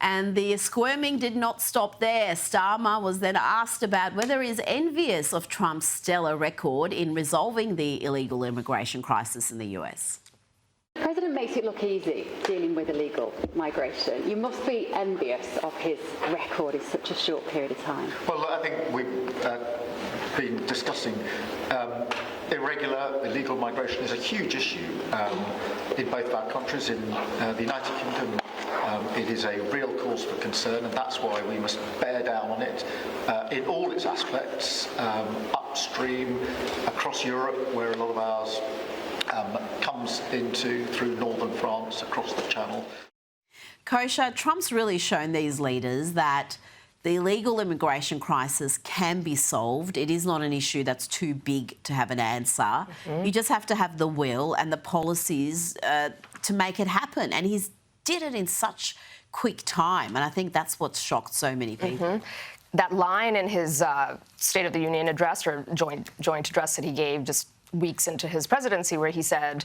And the squirming did not stop there. Starmer was then asked about whether he is envious of Trump's stellar record in resolving the illegal immigration crisis in the US. The president makes it look easy dealing with illegal migration. You must be envious of his record in such a short period of time. Well, I think we've been discussing irregular, illegal migration is a huge issue in both of our countries. In the United Kingdom, it is a real cause for concern, and that's why we must bear down on it in all its aspects, upstream, across Europe, where a lot of ours comes into through northern France, across the Channel. Kosha, Trump's really shown these leaders that the illegal immigration crisis can be solved. It is not an issue that's too big to have an answer. You just have to have the will and the policies to make it happen. And he's did it in such quick time. And I think that's what's shocked so many people. That line in his State of the Union address, or joint address that he gave just weeks into his presidency, where he said,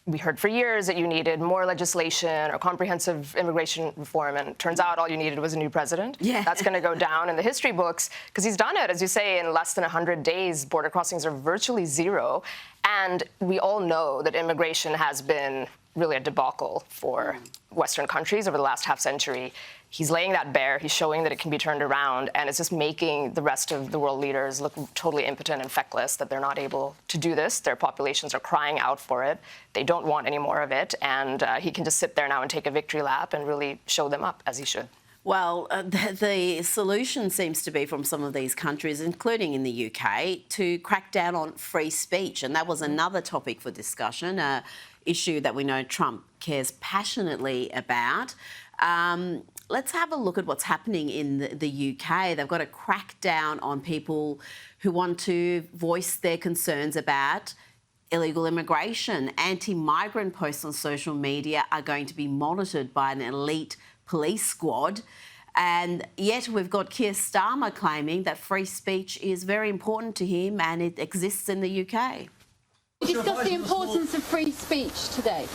we heard for years that you needed more legislation or comprehensive immigration reform, and it turns out all you needed was a new president. Yeah. That's going to go down in the history books because he's done it. As you say, in less than 100 days, border crossings are virtually zero. And we all know that immigration has been really a debacle for Western countries over the last half century. He's laying that bare. He's showing that it can be turned around, and it's just making the rest of the world leaders look totally impotent and feckless that they're not able to do this. Their populations are crying out for it. They don't want any more of it, and he can just sit there now and take a victory lap and really show them up, as he should. Well, the solution seems to be from some of these countries, including in the UK, to crack down on free speech. And that was another topic for discussion, an issue that we know Trump cares passionately about. Let's have a look at what's happening in the UK. They've got a crackdown on people who want to voice their concerns about illegal immigration. Anti-migrant posts on social media are going to be monitored by an elite police squad. And yet we've got Keir Starmer claiming that free speech is very important to him and it exists in the UK. We discussed the importance of free speech today.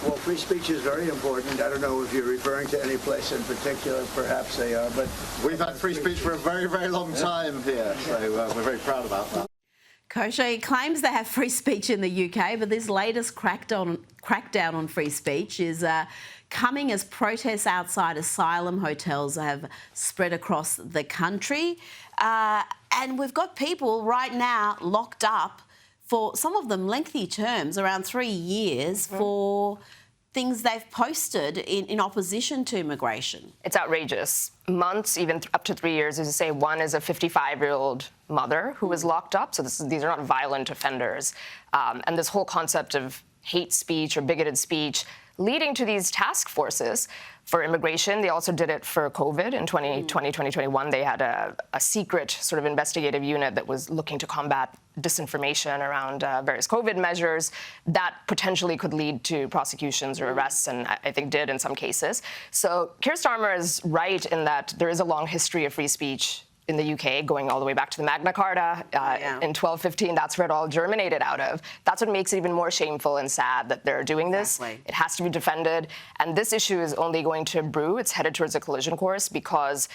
Well, free speech is very important. I don't know if you're referring to any place in particular. Perhaps they are, but we've had free speech for a very, very long time here, so we're very proud about that. Kosha claims they have free speech in the UK, but this latest crackdown on free speech is coming as protests outside asylum hotels have spread across the country. And we've got people right now locked up for some of them lengthy terms, around 3 years, for things they've posted in opposition to immigration. It's outrageous. Months, even up to 3 years, as you say. One is a 55-year-old mother who was locked up. So these are not violent offenders. And this whole concept of hate speech or bigoted speech leading to these task forces for immigration. They also did it for COVID in 2020, 2021. They had a secret sort of investigative unit that was looking to combat disinformation around various COVID measures that potentially could lead to prosecutions or arrests, and I think did in some cases. So Keir Starmer is right in that there is a long history of free speech in the UK, going all the way back to the Magna Carta in 1215. That's where it all germinated out of. That's what makes it even more shameful and sad that they're doing this. Exactly. It has to be defended. And this issue is only going to brew. It's headed towards a collision course because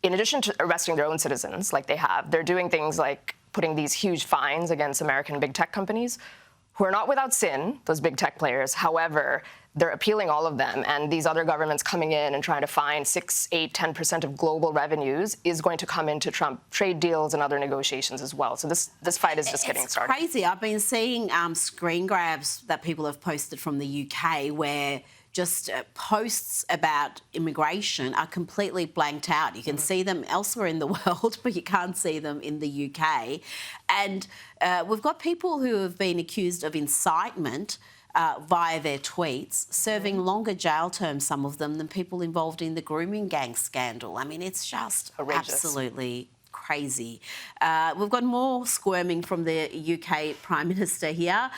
in addition to arresting their own citizens like they have, they're doing things like putting these huge fines against American big tech companies who are not without sin, those big tech players. However, they're appealing all of them, and these other governments coming in and trying to find 6, 8, 10% of global revenues is going to come into Trump trade deals and other negotiations as well. So this fight is just getting started. It's crazy. I've been seeing screen grabs that people have posted from the UK where just posts about immigration are completely blanked out. You can see them elsewhere in the world, but you can't see them in the UK. And we've got people who have been accused of incitement via their tweets, serving longer jail terms, some of them, than people involved in the grooming gang scandal. I mean, it's just outrageous. Absolutely crazy. We've got more squirming from the UK Prime Minister here.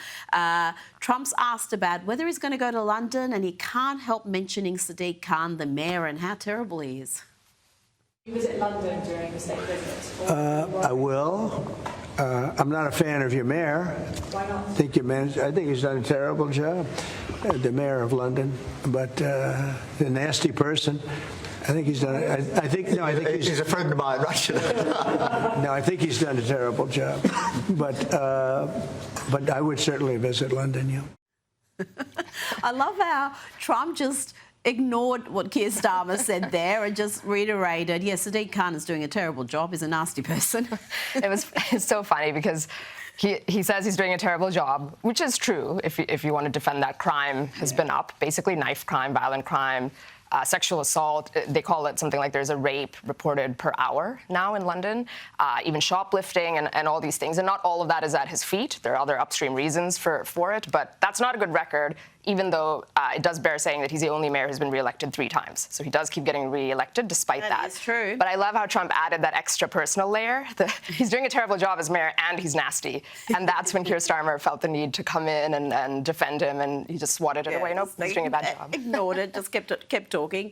Trump's asked about whether he's going to go to London, and he can't help mentioning Sadiq Khan, the mayor, and how terrible he is. You visit London during the state visit? I will. I'm not a fan of your mayor. Why not? I think he's done a terrible job, the mayor of London, but a nasty person. I think he's done. I think He's a friend of mine, right? No, I think he's done a terrible job. But I would certainly visit London. Yeah. I love how Trump just ignored what Keir Starmer said there and just reiterated, yes, Sadiq Khan is doing a terrible job. He's a nasty person. It's so funny because he says he's doing a terrible job, which is true if you want to defend that. Crime has been up, basically knife crime, violent crime, sexual assault. They call it something like there's a rape reported per hour now in London, even shoplifting and all these things. And not all of that is at his feet. There are other upstream reasons for it, but that's not a good record, even though it does bear saying that he's the only mayor who's been re-elected 3 times. So he does keep getting re-elected despite that. That is true. But I love how Trump added that extra personal layer. He's doing a terrible job as mayor and he's nasty. And that's when Keir Starmer felt the need to come in and defend him, and he just swatted it away. Nope, he's doing a bad job. Ignored it, just kept talking.